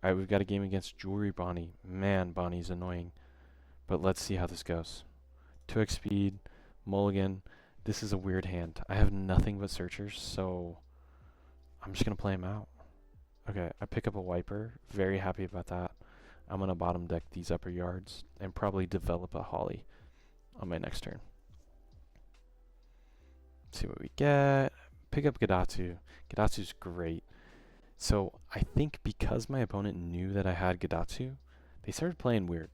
Alright, we've got a game against Jewelry Bonnie. Man, Bonnie's annoying. But let's see how this goes. 2x speed, mulligan. This is a weird hand. I have nothing but searchers, so I'm just going to play him out. Okay, I pick up a wiper. Very happy about that. I'm going to bottom deck these upper yards and probably develop a holly on my next turn. See what we get. Pick up Gadatsu. Gadatsu's great. So I think because my opponent knew that I had Gadatsu, they started playing weird.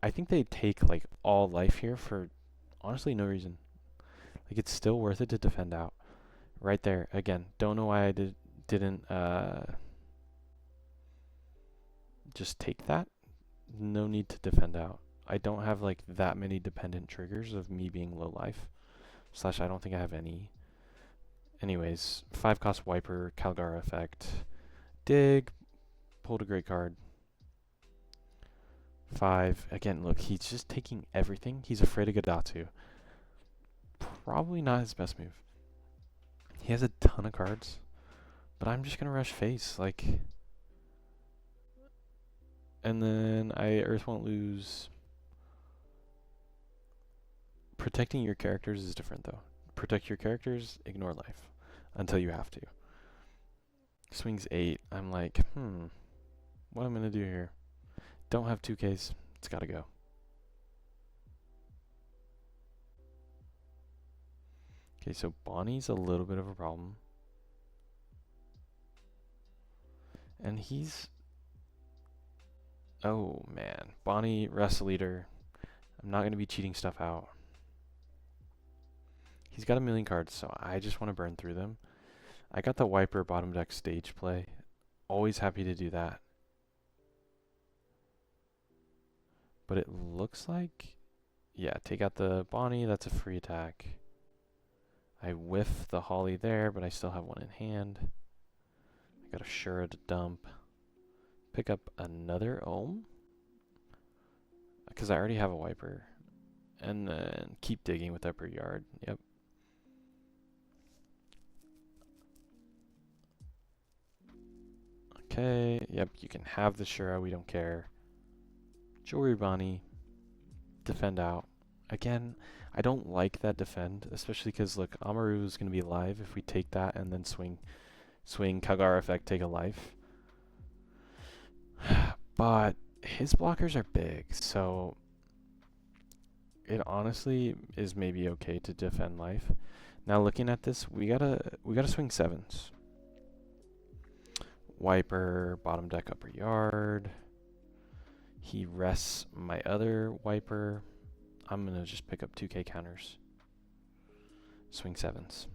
I think they take like all life here for honestly no reason. Like it's still worth it to defend out. Right there, again, don't know why I didn't just take that. No need to defend out. I don't have like that many dependent triggers of me being low life. Slash, I don't think I have any. Anyways, 5 cost wiper, Kalgara effect. Dig, pulled a great card. 5, again, look, he's just taking everything. He's afraid of Gadatsu. Probably not his best move. He has a ton of cards, but I'm just going to rush face, like... And then Earth won't lose. Protecting your characters is different, though. Protect your characters, ignore life. Until you have to. Swings 8. I'm like, what am I going to do here? Don't have 2Ks. It's got to go. Okay, so Bonnie's a little bit of a problem. And he's... Oh, man. Bonnie, rest leader. I'm not going to be cheating stuff out. He's got a million cards, so I just want to burn through them. I got the wiper bottom deck stage play. Always happy to do that. But it looks like... Yeah, take out the Bonnie. That's a free attack. I whiff the Holly there, but I still have one in hand. I got a Shura to dump. Pick up another Ohm. Because I already have a wiper. And then keep digging with upper yard. Yep. Okay, yep, you can have the Shura, we don't care. Jewelry Bonnie, defend out. Again, I don't like that defend, especially because, look, Amaru is going to be alive if we take that and then swing Kalgara effect, take a life. But his blockers are big, so it honestly is maybe okay to defend life. Now looking at this, we gotta swing 7s. Wiper, bottom deck, upper yard. He rests my other wiper. I'm going to just pick up 2k counters. Swing 7s.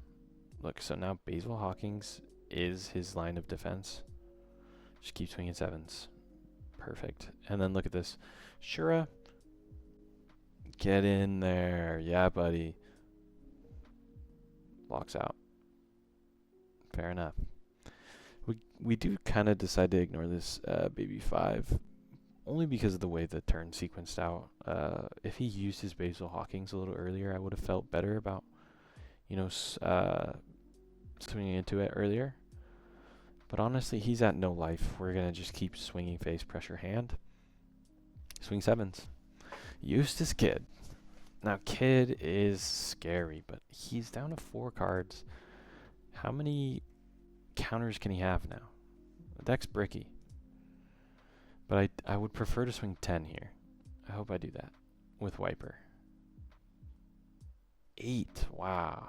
Look, so now Basil Hawkins is his line of defense. Just keep swinging 7s. Perfect. And then look at this. Shura. Get in there. Yeah, buddy. Blocks out. Fair enough. We do kind of decide to ignore this baby 5, only because of the way the turn sequenced out. If he used his Basil Hawkins a little earlier, I would have felt better about, you know, swinging into it earlier. But honestly, he's at no life. We're going to just keep swinging face, pressure hand. Swing 7s. Eustace Kid. Now, Kid is scary, but he's down to 4 cards. How many counters can he have now? The deck's bricky. But I would prefer to swing 10 here. I hope I do that with wiper. 8. Wow.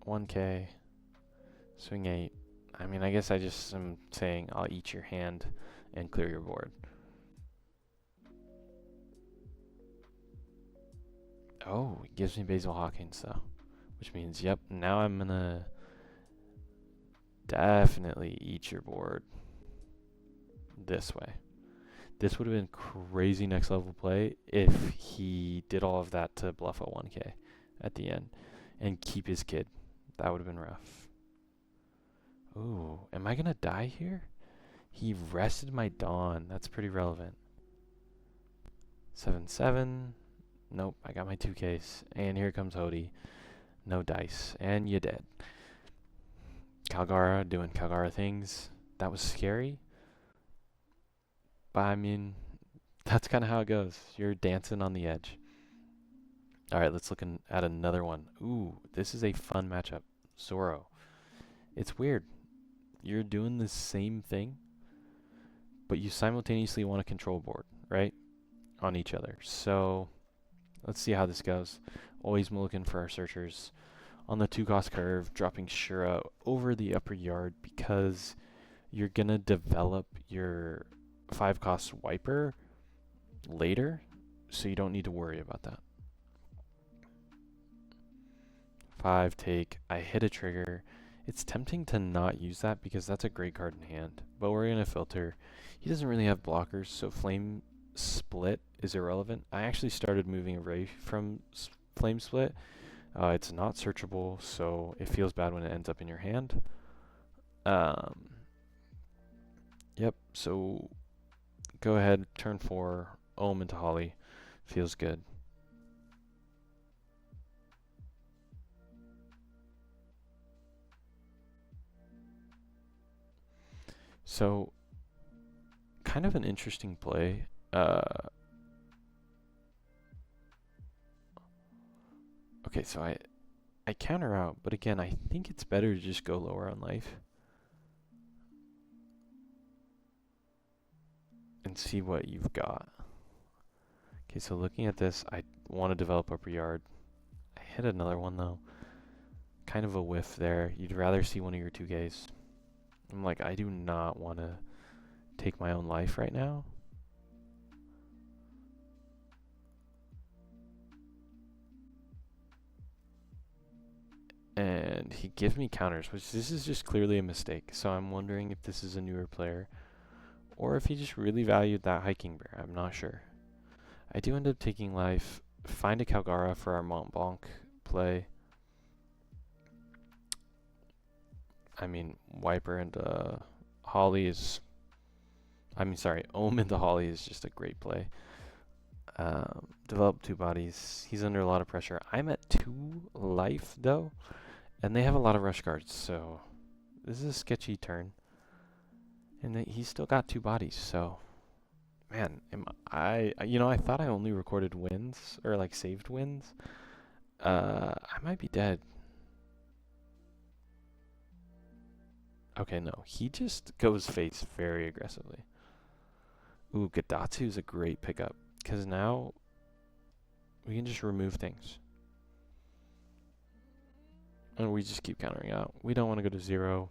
$1K. Swing 8. I mean, I guess I just am saying I'll eat your hand and clear your board. Oh, it gives me Basil Hawkins though. Which means, yep, now I'm gonna definitely eat your board this way. This would have been crazy next level play if he did all of that to bluff a 1K at the end and keep his kid. That would have been rough. Ooh, am I gonna die here? He rested my Dawn. That's pretty relevant. 7-7. Nope, I got my 2Ks. And here comes Hody. No dice. And you dead. Kalgara doing Kalgara things. That was scary. But I mean, that's kind of how it goes. You're dancing on the edge. Alright, let's look at another one. Ooh, this is a fun matchup. Zoro. It's weird. You're doing the same thing, but you simultaneously want a control board, right? On each other. So, let's see how this goes. Always looking for our searchers. On the 2-cost curve, dropping Shura over the upper yard because you're going to develop your 5-cost wiper later, so you don't need to worry about that. 5 take, I hit a trigger. It's tempting to not use that because that's a great card in hand, but we're going to filter. He doesn't really have blockers, so Flame Split is irrelevant. I actually started moving away from Flame Split. It's not searchable, so it feels bad when it ends up in your hand. Yep, so go ahead, turn 4, Ohm into Holly. Feels good. So, kind of an interesting play. Okay, so I counter out, but again, I think it's better to just go lower on life. And see what you've got. Okay, so looking at this, I want to develop upper yard. I hit another one though. Kind of a whiff there. You'd rather see one of your 2Ks. I'm like, I do not want to take my own life right now. And he gives me counters, which this is just clearly a mistake. So I'm wondering if this is a newer player or if he just really valued that hiking bear. I'm not sure. I do end up taking life, find a Kalgara for our Mont Blanc play. I mean, Wiper and Holly is... Ohm into Holly is just a great play. Develop 2 bodies. He's under a lot of pressure. I'm at 2 life, though, and they have a lot of rush cards, so this is a sketchy turn. And he's still got 2 bodies, so... Man, I thought I only recorded wins, or like saved wins. I might be dead. Okay, no, he just goes face very aggressively. Ooh, Gadatsu's a great pickup, because now we can just remove things. And we just keep countering out. We don't want to go to 0.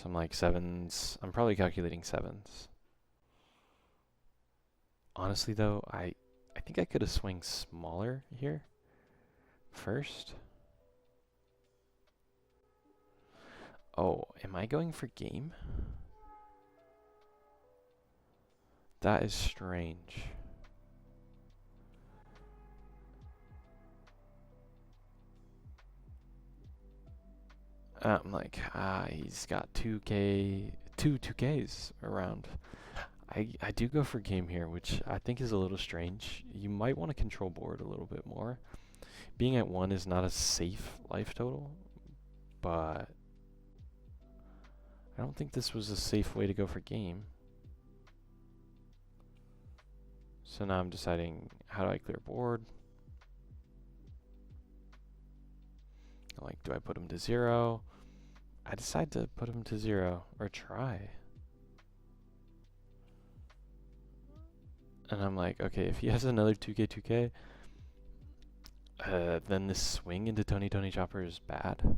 Some like 7s. I'm probably calculating 7s. Honestly though, I think I could have swung smaller here first. Oh, am I going for game? That is strange. I'm like, he's got 2Ks around. I do go for game here, which I think is a little strange. You might want to control board a little bit more. Being at 1 is not a safe life total, but I don't think this was a safe way to go for game. So now I'm deciding, how do I clear board? Like, do I put him to 0? I decide to put him to 0, or try. And I'm like, okay, if he has another 2K, then this swing into Tony Chopper is bad.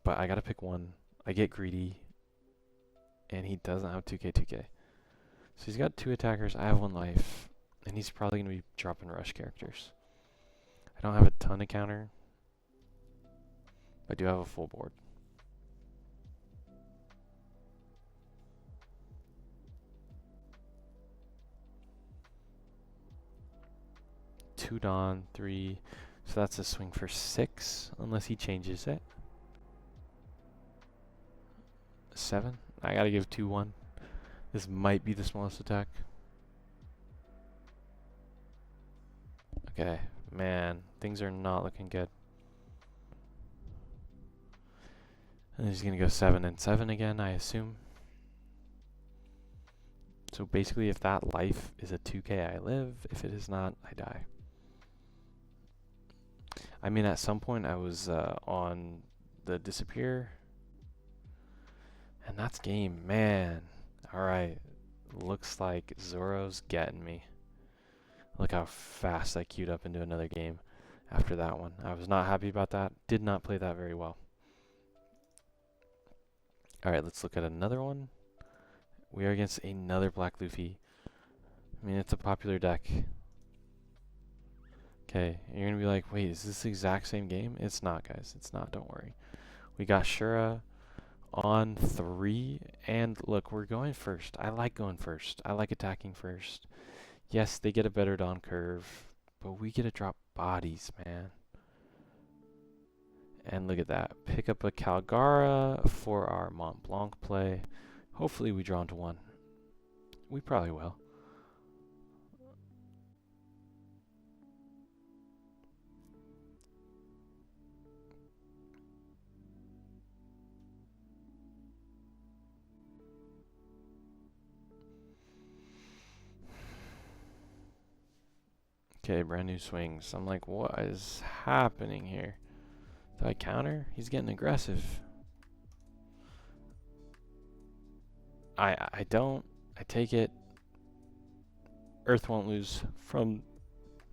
But I gotta pick one. I get greedy. And he doesn't have 2K. So he's got 2 attackers, I have 1 life. And he's probably gonna be dropping rush characters. I don't have a ton of counter. I do have a full board. Two Dawn, 3. So that's a swing for 6, unless he changes it. 7. I gotta give 2-1. This might be the smallest attack. Okay, man, things are not looking good. And he's gonna go 7 and 7 again, I assume. So basically, if that life is a 2k, I live. If it is not, I die. I mean, at some point, I was on the disappear. And that's game, man. Alright, looks like Zoro's getting me. Look how fast I queued up into another game after that one. I was not happy about that. Did not play that very well. Alright, let's look at another one. We are against another Black Luffy. I mean, it's a popular deck. Okay, you're going to be like, wait, is this the exact same game? It's not, guys. It's not. Don't worry. We got Shura on 3. And look, we're going first. I like going first. I like attacking first. Yes, they get a better Dawn curve, but we get to drop bodies, man. And look at that. Pick up a Kalgara for our Mont Blanc play. Hopefully we draw into one. We probably will. Okay, brand new swings. I'm like, what is happening here? Do I counter? He's getting aggressive. I don't. I take it. Earth won't lose from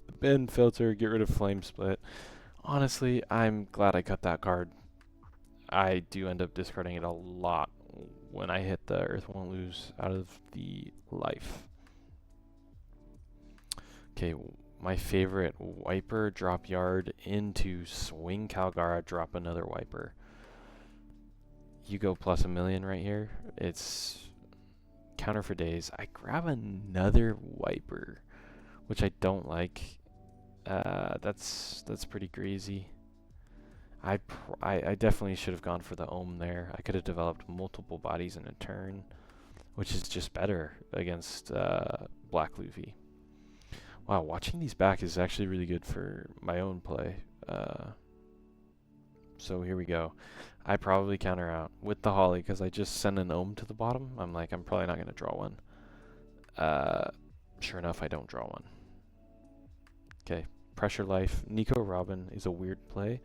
the bend filter. Get rid of flame split. Honestly, I'm glad I cut that card. I do end up discarding it a lot when I hit the Earth won't lose out of the life. Okay, my favorite wiper, drop yard into swing Kalgara, drop another wiper. You go plus a million right here. It's counter for days. I grab another wiper, which I don't like. That's pretty greasy. I definitely should have gone for the ohm there. I could have developed multiple bodies in a turn, which is just better against Black Luffy. Wow, watching these back is actually really good for my own play. So here we go. I probably counter out with the Holly because I just sent an ohm to the bottom. I'm like, I'm probably not going to draw one. Sure enough, I don't draw one. Okay, pressure life. Nico Robin is a weird play.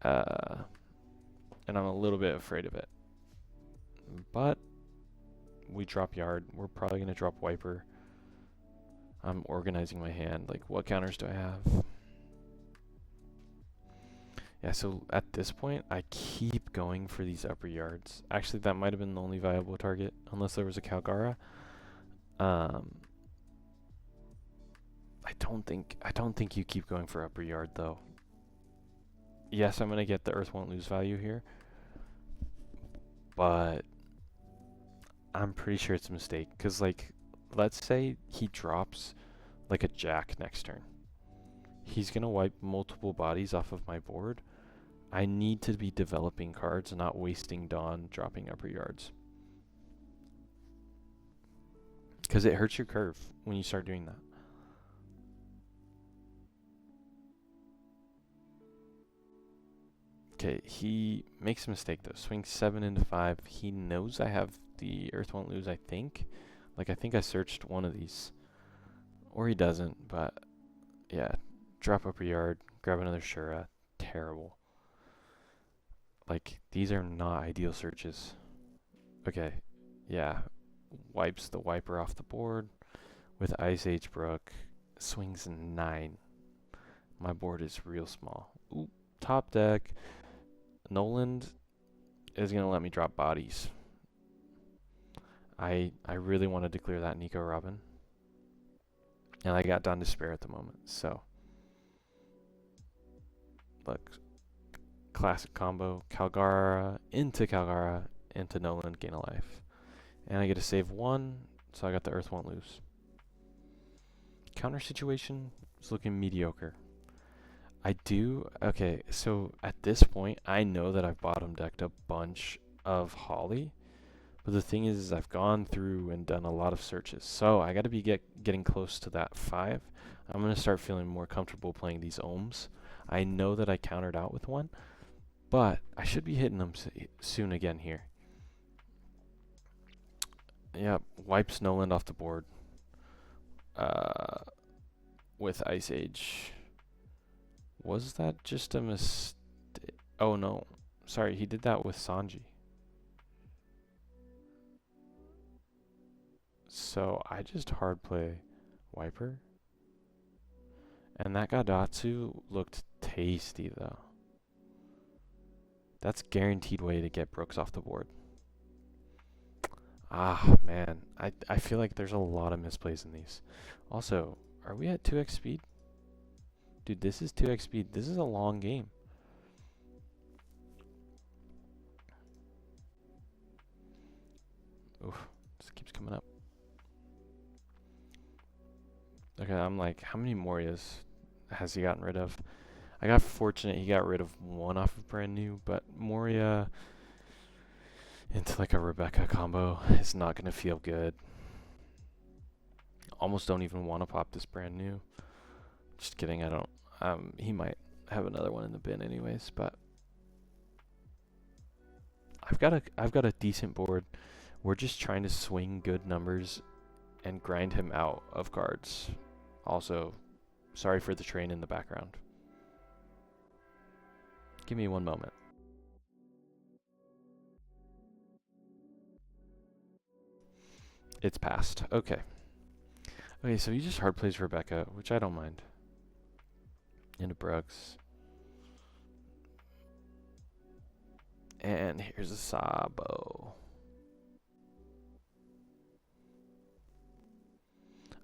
And I'm a little bit afraid of it. But we drop yard. We're probably going to drop wiper. I'm organizing my hand. Like, what counters do I have? Yeah, so at this point, I keep going for these upper yards. Actually, that might have been the only viable target, unless there was a Kalgara. I don't think you keep going for upper yard though. Yes, I'm gonna get the Earth won't lose value here, but I'm pretty sure it's a mistake. Cause like, let's say he drops like a jack next turn. He's gonna wipe multiple bodies off of my board. I need to be developing cards and not wasting Dawn dropping upper yards. Because it hurts your curve when you start doing that. Okay, he makes a mistake though. Swings 7 into 5. He knows I have the Earth won't lose, I think. Like, I think I searched one of these. Or he doesn't, but yeah. Drop upper yard, grab another Shura. Terrible. Like, these are not ideal searches. Okay, yeah. Wipes the wiper off the board with Ice Age Brook. Swings 9. My board is real small. Ooh, top deck. Noland is going to let me drop bodies. I really wanted to clear that Nico Robin. And I got Dawn Despair at the moment, so. Look. Classic combo. Kalgara into Noland, gain a life. And I get to save 1, so I got the Earth won't lose. Counter situation is looking mediocre. Okay, so at this point, I know that I've bottom decked a bunch of Holly, But the thing is I've gone through and done a lot of searches. So I got to be getting close to that 5. I'm going to start feeling more comfortable playing these ohms. I know that I countered out with one, but I should be hitting them soon again here. Yeah, wipes Noland off the board with Ice Age. Was that just a mistake? Oh no, sorry, he did that with Sanji. So I just hard play Wiper. And that Gadatsu looked tasty though. That's guaranteed way to get Brooks off the board. Ah, man. I feel like there's a lot of misplays in these. Also, are we at 2x speed? Dude, this is 2x speed. This is a long game. Oof, this keeps coming up. Okay, I'm like, how many Morias has he gotten rid of? I got fortunate he got rid of one off of brand new, but Moria into like a Rebecca combo is not going to feel good. Almost don't even want to pop this brand new. Just kidding, I don't. He might have another one in the bin anyways, but I've got a decent board. We're just trying to swing good numbers and grind him out of cards. Also, sorry for the train in the background. Give me one moment. It's passed. Okay. Okay, so he just hard plays Rebecca, which I don't mind. Into Brooks. And here's a Sabo.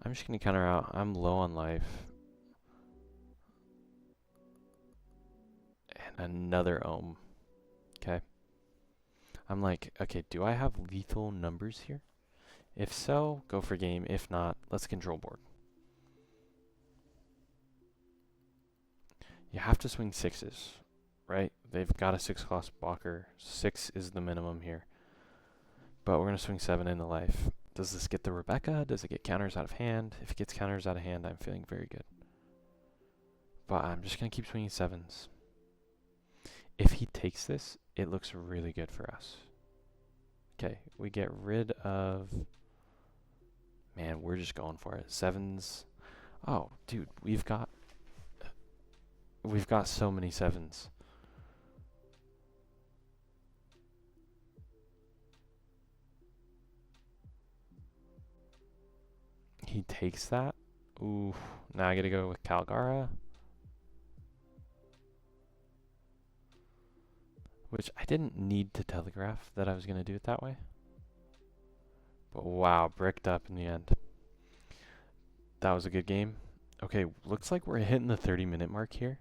I'm just going to counter out. I'm low on life. And another ohm. Okay. I'm like, okay, do I have lethal numbers here? If so, go for game. If not, let's control board. You have to swing 6s, right? They've got a 6-cost blocker. 6 is the minimum here. But we're going to swing 7 into life. Does this get the Rebecca? Does it get counters out of hand? If it gets counters out of hand, I'm feeling very good. But I'm just going to keep swinging 7s. If he takes this, it looks really good for us. Okay, we get rid of... Man, we're just going for it. 7s. Oh, dude, we've got so many 7s. He takes that. Ooh, now I gotta go with Kalgara. Which I didn't need to telegraph that I was gonna do it that way. But wow, bricked up in the end. That was a good game. Okay, looks like we're hitting the 30-minute mark here.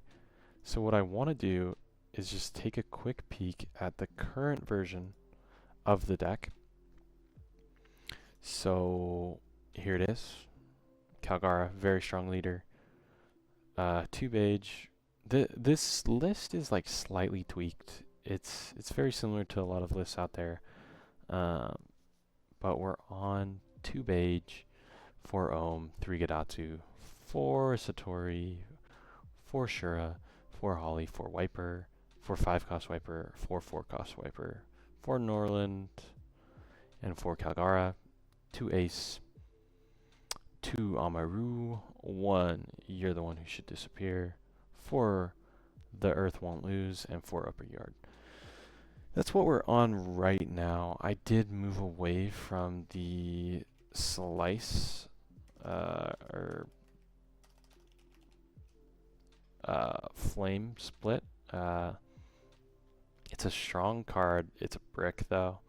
So what I want to do is just take a quick peek at the current version of the deck. So here it is. Kalgara, very strong leader. 2 beige. This list is like slightly tweaked. It's very similar to a lot of lists out there. But we're on 2 beige, 4 ohm, 3 Gadatsu, 4 Satori, 4 Shura, 4 Holly, 4 Wiper, 4 5-cost Wiper, 4 4-cost Wiper, 4 Norland, and 4 Kalgara, 2 Ace, 2 Amaru, 1 You're the One Who Should Disappear, 4 The Earth Won't Lose, and 4 Upper Yard. That's what we're on right now. I did move away from the slice flame split. It's a strong card. It's a brick though.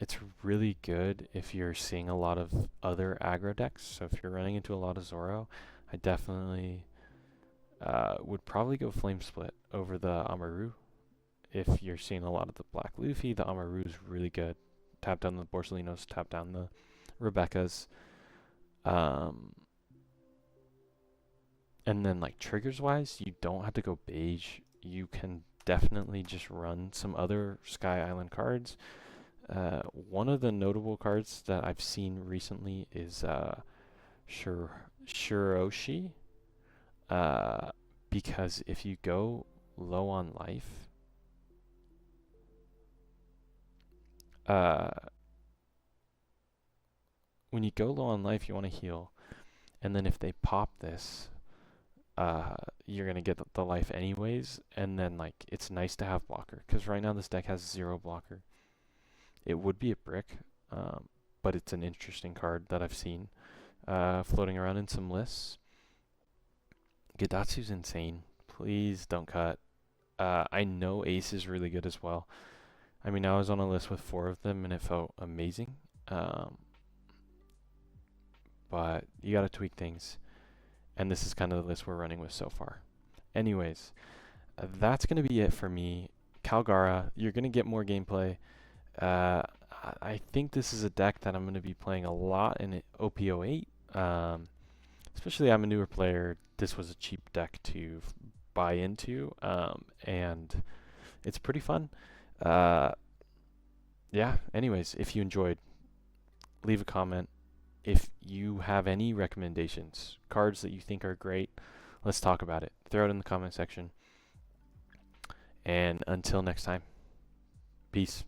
It's really good if you're seeing a lot of other aggro decks. So if you're running into a lot of Zoro, I definitely would probably go flame split over the Amaru. If you're seeing a lot of the Black Luffy, the Amaru is really good. Tap down the Borsalinos, tap down the Rebeccas. And then like triggers wise, you don't have to go beige. You can definitely just run some other Sky Island cards. One of the notable cards that I've seen recently is Shiroshi. Uh, because if you go low on life, uh, when you go low on life, you want to heal, and then if they pop this, you're gonna get the life anyways, and then like it's nice to have blocker because right now this deck has 0 blocker. It would be a brick, but it's an interesting card that I've seen floating around in some lists. Gadatsu's insane. Please don't cut. I know Ace is really good as well. I mean, I was on a list with 4 of them and it felt amazing. But you gotta tweak things. And this is kind of the list we're running with so far. Anyways, that's going to be it for me. Kalgara, you're going to get more gameplay. I think this is a deck that I'm going to be playing a lot in OP08. Especially I'm a newer player. This was a cheap deck to buy into. And it's pretty fun. Yeah, anyways, if you enjoyed, leave a comment. If you have any recommendations, cards that you think are great, let's talk about it. Throw it in the comment section. And until next time, peace.